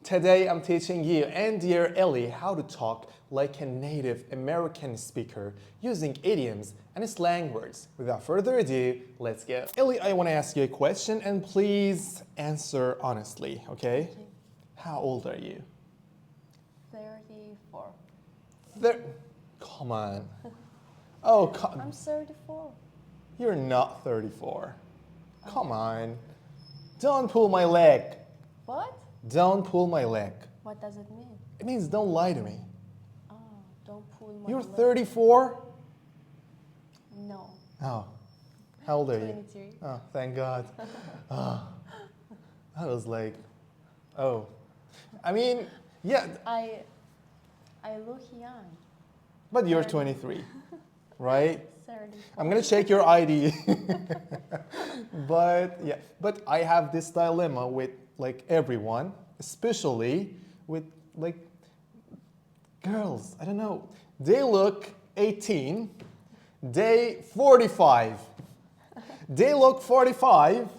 Today I'm teaching you and dear Ellie how to talk like a native American speaker using idioms and slang words. Without further ado, let's go. Ellie, I want to ask you a question and please answer honestly, okay? Okay. How old are you? 34. Come on. Oh, I'm 34. you're not 34. Come on. Don't pull my leg. What? Don't pull my leg. What does it mean? It means don't lie to me. Oh, don't pull my You're leg. 34? No. Oh, how old are you? 23. Oh, thank God. Oh, I was like, oh. I mean, yeah, I look young. but you're 30. 23, right? 34. I'm gonna check your ID. But yeah, but I have this dilemma with like everyone, especially with like girls. I don't know. They look 18, they 45. They look 45,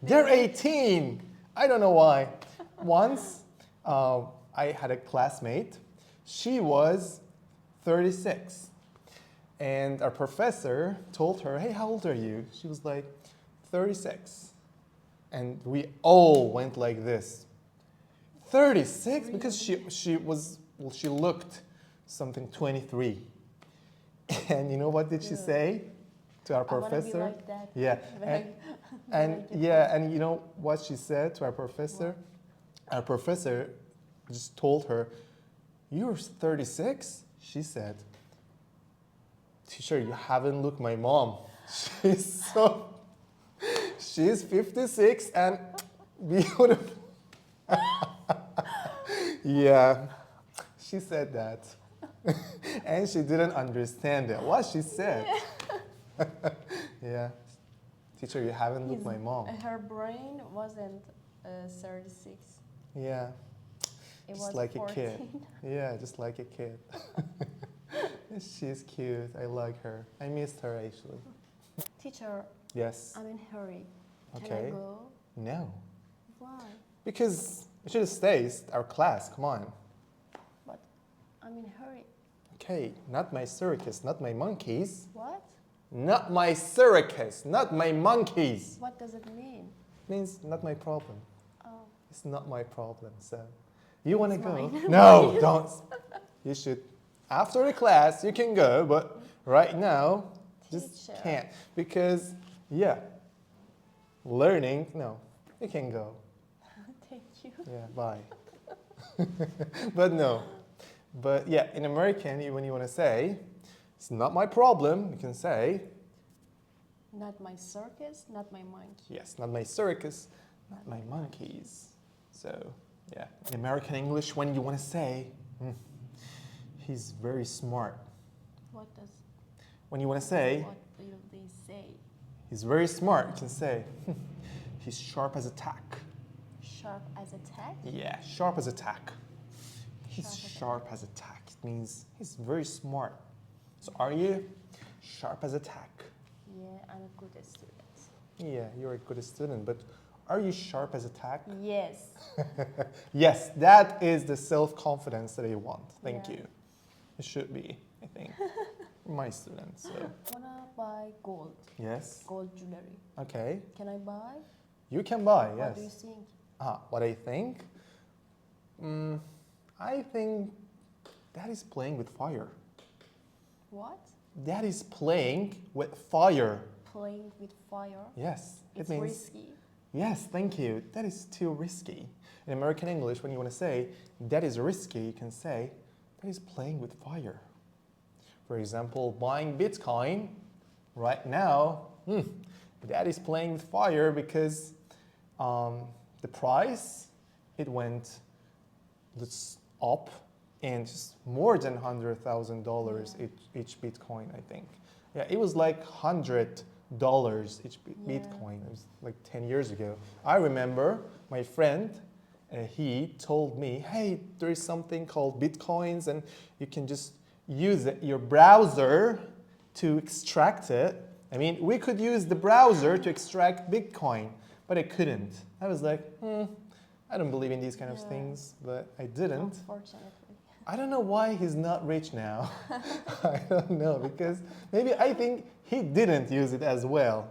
they're 18. I don't know why. Once I had a classmate, she was 36. And our professor told her, hey, how old are you? She was like, 36. And we all went like this. 36? Because she looked something 23. And you know what did she say to our professor? I wanna be like that. Yeah. And you know what she said to our professor? What? Our professor just told her, you're 36? She said, teacher, you haven't looked my mom. She's 56 and beautiful. Yeah, she said that. And she didn't understand it. What she said. Yeah. Teacher, you haven't looked my mom. Her brain wasn't 36. Yeah. It Just was like 14. a kid. Yeah, just like a kid. She's cute. I like her. I missed her actually. Teacher, Yes. I'm in hurry. Can Okay. I go? No. Why? Because you should have stayed our class. Come on. But I'm in hurry. Okay, not my circus, not my monkeys. What? Not my circus, not my monkeys. What does it mean? Means not my problem. Oh. It's not my problem. So, you want to It's go? mine. No, don't. You should. After the class, you can go, but right now, just Teacher. can't. Because, yeah, learning, no, you can go. Thank you. Yeah, bye. But no. But yeah, in American, when you want to say, it's not my problem, you can say, Not my circus, not my monkey. yes, not my circus, not my monkeys. So, yeah. In American English, when you want to say, he's very smart. What does? When you want to say, What do they say? he's very smart, you can say, he's sharp as a tack. Sharp as a tack? Yeah, sharp as a tack. He's Sharp sharp as a tack. It means he's very smart. So are you sharp as a tack? Yeah, I'm a good student. Yeah, you're a good student, but are you sharp as a tack? Yes. Yes, that is the self-confidence that you want. Thank Yeah. you. It should be, I think. My students. So. Wanna buy gold. Yes. Gold jewelry. Okay. Can I buy? You can buy, What yes. do you think? What I think? I think that is playing with fire. What? That is playing with fire. Playing with fire? Yes. It's it means, risky. Yes, thank you. That is too risky. In American English, when you want to say that is risky, you can say that is playing with fire. For example, buying Bitcoin right now, that is playing with fire because the price, it went up and just more than $100,000 each Bitcoin, I think. Yeah, it was like $100 each Bitcoin. It was like 10 years ago. I remember my friend, he told me, hey, there is something called Bitcoins and you can just use your browser to extract it. I mean, we could use the browser to extract Bitcoin, but I couldn't. I was like, I don't believe in these kind of Yeah. things, but I didn't. Unfortunately. I don't know why he's not rich now. I don't know because maybe I think he didn't use it as well,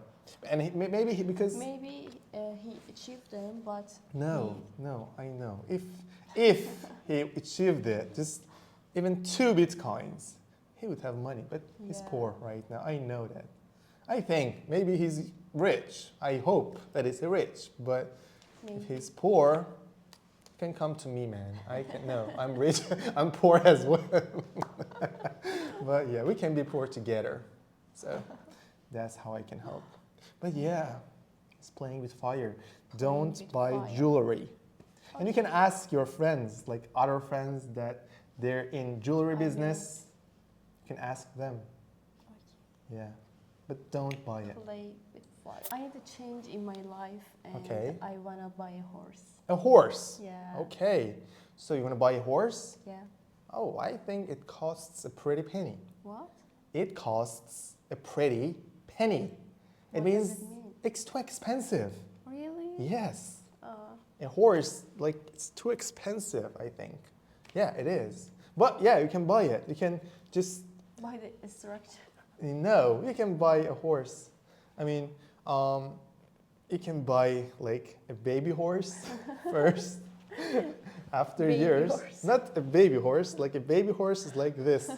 and maybe he because Maybe he achieved them, but no, I know if he achieved it, just even 2 bitcoins, he would have money. But he's Yeah. poor right now. I know that. I think maybe he's rich. I hope that he's rich, but maybe. if he's poor, can come to me, man. I can no, I'm rich. I'm poor as well. But yeah, we can be poor together. So that's how I can help. But yeah, it's playing with fire. Don't with buy fire. jewelry. And you can ask your friends, like other friends that they're in jewelry I know. business. You can ask them. Yeah. But don't buy it. Play with fire. I need a change in my life, and Okay. I wanna buy a horse. A horse. Yeah. Okay. So you want to buy a horse? Yeah. Oh, I think it costs a pretty penny. What? It costs a pretty penny. It What means does it mean? it's too expensive. Really? Yes. Uh, A horse, like, it's too expensive, I think. Yeah, it is. But yeah, you can buy it. You can just, buy the instruction. no, you can buy a horse. I mean, you can buy like a baby horse first. After Baby years, horse. not a baby horse, like a baby horse is like this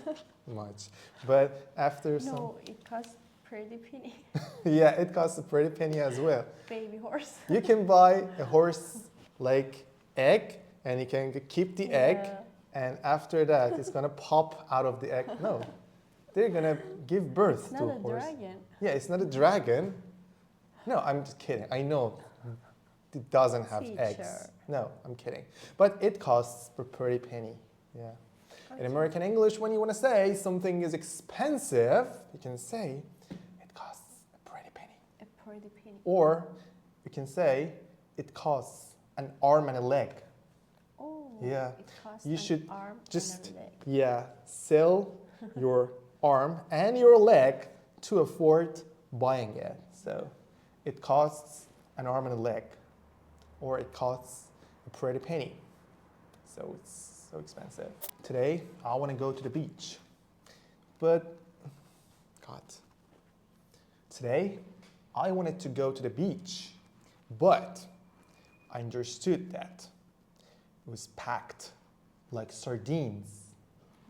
much. But after some, No, it costs pretty penny. yeah, it costs a pretty penny as well. Baby horse. You can buy a horse like egg and you can keep the egg Yeah. and after that it's gonna pop out of the egg. No, they're gonna give birth It's to not a a horse. dragon. Yeah, it's not a dragon. No, I'm just kidding. I know it doesn't have eggs. Teacher. No, I'm kidding. But it costs a pretty penny. Yeah. In American English, when you want to say something is expensive, you can say it costs a pretty penny. A pretty penny. Or you can say it costs an arm and a leg. Oh. Yeah. It costs You an should arm just- and a leg. Yeah, sell your arm and your leg to afford buying it. So it costs an arm and a leg, or it costs a pretty penny. So it's so expensive. Today, I want to go to the beach. But, God, today, I wanted to go to the beach, but I understood that it was packed like sardines.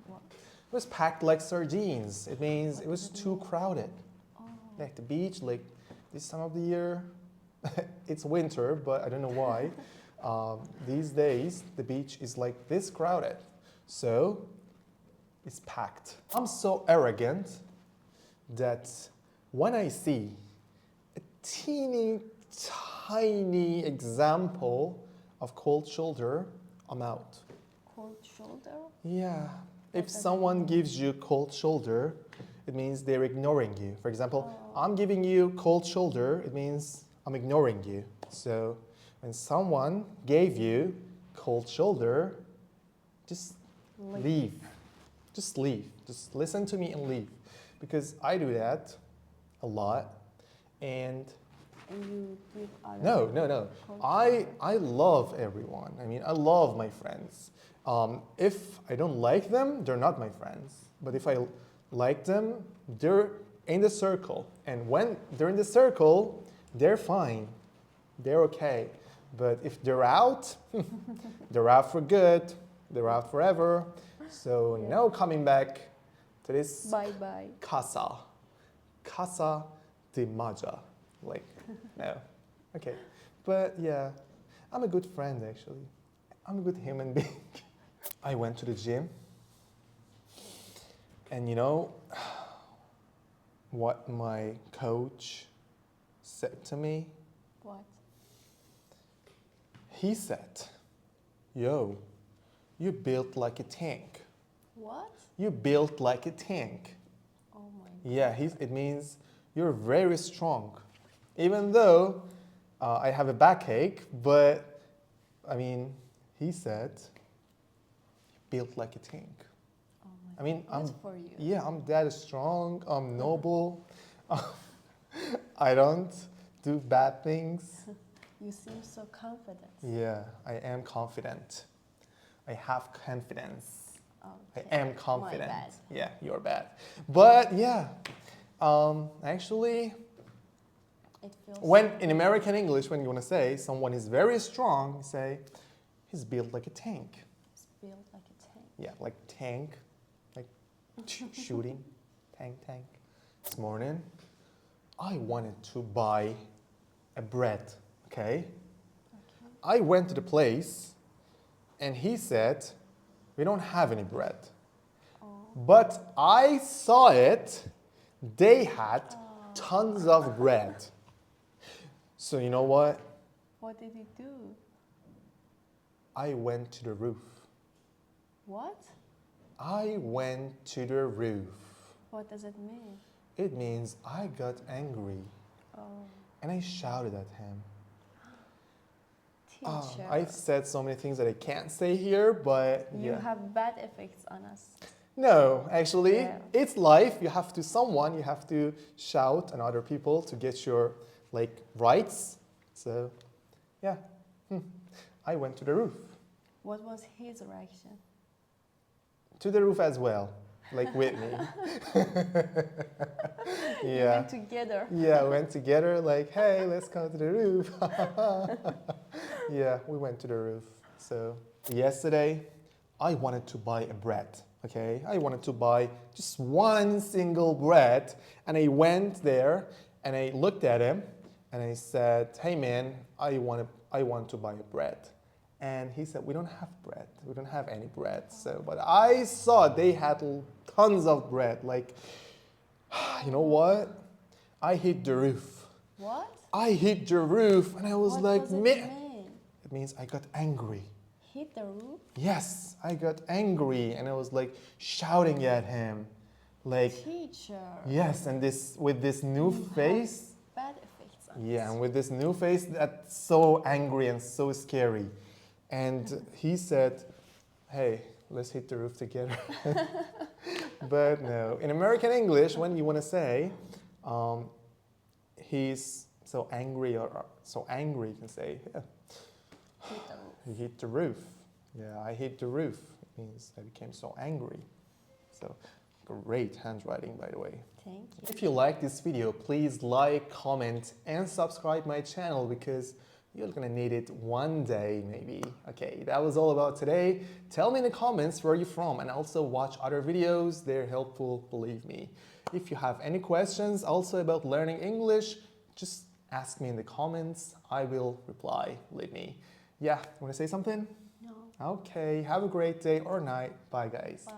What? It was packed like sardines. It means What it was does it too mean? crowded. Oh. Like the beach, like this time of the year, it's winter, but I don't know why. These days, the beach is like this crowded. So it's packed. I'm so arrogant that when I see a teeny tiny example of cold shoulder, I'm out. Cold shoulder? Yeah. If does it someone mean? gives you cold shoulder, it means they're ignoring you. For example, Oh. I'm giving you cold shoulder, it means I'm ignoring you. So when someone gave you cold shoulder, just leave. Just leave. Just listen to me and leave. Because I do that a lot. And And you give other no. people cold I shoulder. love everyone. I mean, I love my friends. If I don't like them, they're not my friends. But if I like them, they're in the circle. And when they're in the circle, they're fine. They're okay. But if they're out, they're out for good. They're out forever. So Yeah. no coming back to this Bye bye. casa. Casa de Maja. Like, no. Okay. But yeah, I'm a good friend actually. I'm a good human being. I went to the gym. And you know what my coach said to me? What? He said, "Yo, you built like a tank. What? You built like a tank." Oh my god. Yeah, it means you're very strong. Even though I have a backache, but I mean, he said, "You built like a tank." Oh my I mean, Good for you. yeah, I'm that strong. I'm noble. I don't do bad things. You seem so confident. Yeah, I am confident. I have confidence. Okay. I am confident. My bad. Yeah, you're bad. But yeah, actually, It feels when in American English, when you want to say someone is very strong, you say he's built like a tank. it's built like a tank. Yeah, like tank, like shooting, tank. This morning, I wanted to buy a bread. Okay, Okay. I went to the place, and he said, "We don't have any bread." Oh. But I saw it. They had tons of bread. So you know what? What did he do? I went to the roof. What? I went to the roof. What does it mean? It means I got angry Oh, and I shouted at him. teacher. I said so many things that I can't say here, but You yeah. have bad effects on us. No, actually, Yeah. it's life. You have to shout at other people to get your rights. So, yeah, I went to the roof. What was his reaction? To the roof as well, like with me. You Yeah. went together. Yeah, we went together, like, hey, let's come to the roof. Yeah, we went to the roof. So, yesterday, I wanted to buy a bread, okay? I wanted to buy just one single bread, and I went there, and I looked at him, and I said, hey, man, I want to buy a bread. And he said, we don't have bread. We don't have any bread. So, but I saw they had tons of bread. Like, you know what? I hit the roof. What? I hit the roof, and I was What like, does it man. mean? It means I got angry. Hit the roof? Yes, I got angry, and I was like shouting at him, like, Teacher. yes, and with this new You have face. bad effects on Yeah, us. and with this new face that's so angry and so scary. And he said, hey, let's hit the roof together. But no, in American English, when you want to say he's so angry or so angry, you can say, yeah, Hit the roof. he hit the roof. Yeah, I hit the roof. It means I became so angry. So great handwriting, by the way. Thank you. If you like this video, please like, comment, and subscribe my channel because you're gonna need it one day, maybe. Okay, that was all about today. Tell me in the comments where you're from and also watch other videos. They're helpful, believe me. If you have any questions also about learning English, just ask me in the comments. I will reply, believe me. Yeah, wanna say something? No. Okay, have a great day or night. Bye, guys. Bye.